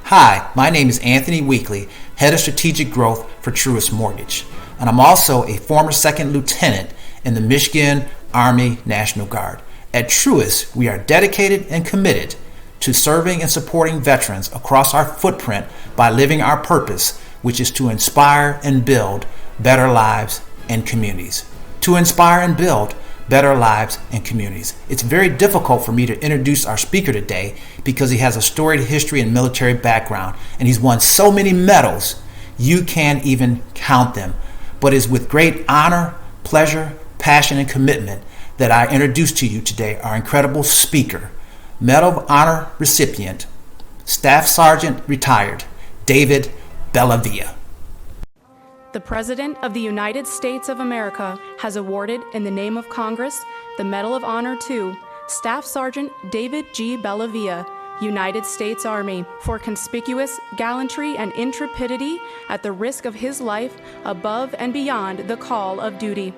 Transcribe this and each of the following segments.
Hi, my name is Anthony Weekly, Head of Strategic Growth for Truist Mortgage, and I'm also a former second lieutenant in the Michigan Army National Guard. At Truist, we are dedicated and committed to serving and supporting veterans across our footprint by living our purpose, which is to inspire and build better lives and communities. To inspire and build better lives and communities. It's very difficult for me to introduce our speaker today because he has a storied history and military background, and he's won so many medals you can't even count them. But it's with great honor, pleasure, passion, and commitment that I introduce to you today our incredible speaker, Medal of Honor recipient, Staff Sergeant retired, David Bellavia. The President of the United States of America has awarded, in the name of Congress, the Medal of Honor to Staff Sergeant David G. Bellavia, United States Army, for conspicuous gallantry and intrepidity at the risk of his life above and beyond the call of duty.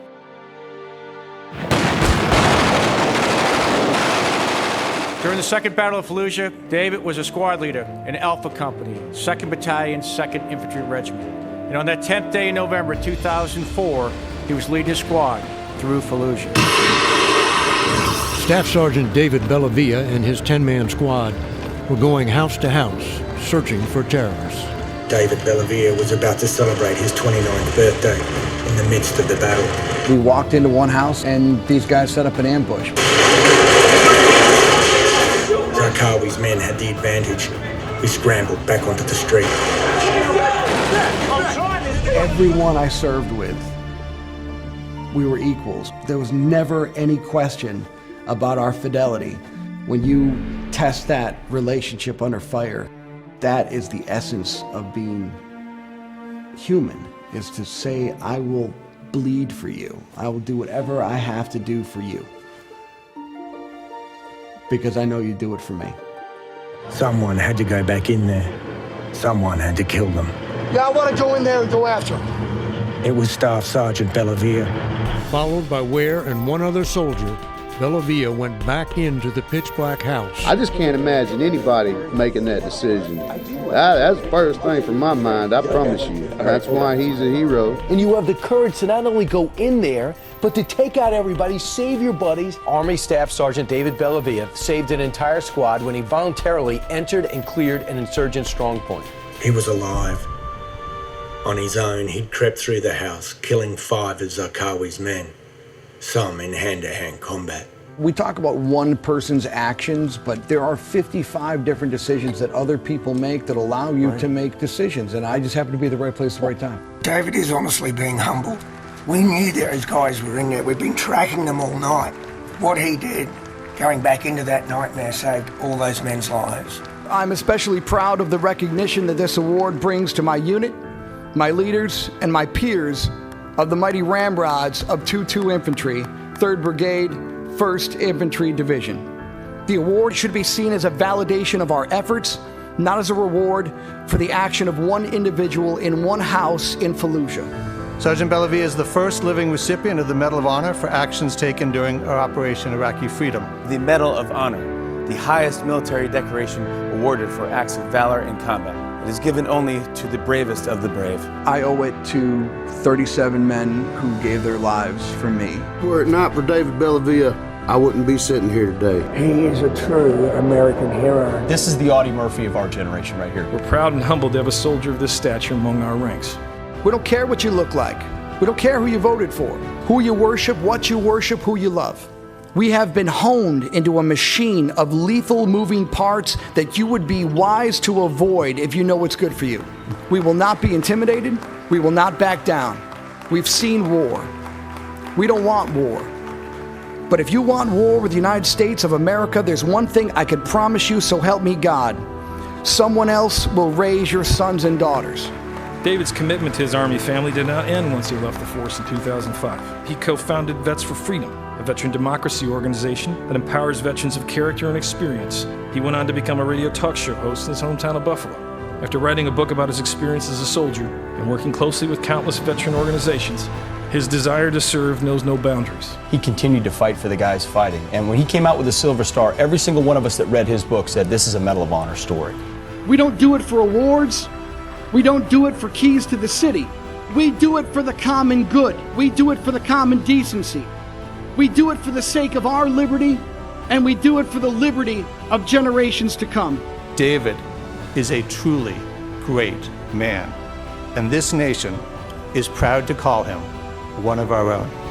During the Second Battle of Fallujah, David was a squad leader in Alpha Company, 2nd Battalion, 2nd Infantry Regiment. And on that 10th day in November 2004, he was leading his squad through Fallujah. Staff Sergeant David Bellavia and his 10-man squad were going house to house, searching for terrorists. David Bellavia was about to celebrate his 29th birthday in the midst of the battle. We walked into one house and these guys set up an ambush. Zarqawi's men had the advantage. We scrambled back onto the street. Everyone I served with, we were equals. There was never any question about our fidelity. When you test that relationship under fire, that is the essence of being human, is to say, I will bleed for you. I will do whatever I have to do for you, because I know you do it for me. Someone had to go back in there. Someone had to kill them. Yeah, I want to go in there and go after him. It was Staff Sergeant Bellavia. Followed by Ware and one other soldier, Bellavia went back into the pitch-black house. I just can't imagine anybody making that decision. That's the first thing from my mind, I promise you. That's why he's a hero. And you have the courage to not only go in there, but to take out everybody, save your buddies. Army Staff Sergeant David Bellavia saved an entire squad when he voluntarily entered and cleared an insurgent strongpoint. He was alive. On his own, he'd crept through the house, killing 5 of Zarqawi's men, some in hand-to-hand combat. We talk about one person's actions, but there are 55 different decisions that other people make that allow you to make decisions, and I just happen to be at the right place at the right time. David is honestly being humbled. We knew those guys were in there. We've been tracking them all night. What he did, going back into that nightmare, saved all those men's lives. I'm especially proud of the recognition that this award brings to my unit, my leaders, and my peers of the mighty Ramrods of 2-2 Infantry, 3rd Brigade, 1st Infantry Division. The award should be seen as a validation of our efforts, not as a reward for the action of one individual in one house in Fallujah. Sergeant Bellavia is the first living recipient of the Medal of Honor for actions taken during our Operation Iraqi Freedom. The Medal of Honor, the highest military decoration awarded for acts of valor in combat. It is given only to the bravest of the brave. I owe it to 37 men who gave their lives for me. Were it not for David Bellavia, I wouldn't be sitting here today. He is a true American hero. This is the Audie Murphy of our generation right here. We're proud and humbled to have a soldier of this stature among our ranks. We don't care what you look like. We don't care who you voted for, who you worship, what you worship, who you love. We have been honed into a machine of lethal moving parts that you would be wise to avoid if you know what's good for you. We will not be intimidated. We will not back down. We've seen war. We don't want war. But if you want war with the United States of America, there's one thing I can promise you, so help me God. Someone else will raise your sons and daughters. David's commitment to his Army family did not end once he left the force in 2005. He co-founded Vets for Freedom, a veteran democracy organization that empowers veterans of character and experience. He went on to become a radio talk show host in his hometown of Buffalo. After writing a book about his experience as a soldier and working closely with countless veteran organizations, his desire to serve knows no boundaries. He continued to fight for the guys fighting. And when he came out with the Silver Star, every single one of us that read his book said, this is a Medal of Honor story. We don't do it for awards. We don't do it for keys to the city. We do it for the common good. We do it for the common decency. We do it for the sake of our liberty, and we do it for the liberty of generations to come. David is a truly great man, and this nation is proud to call him one of our own.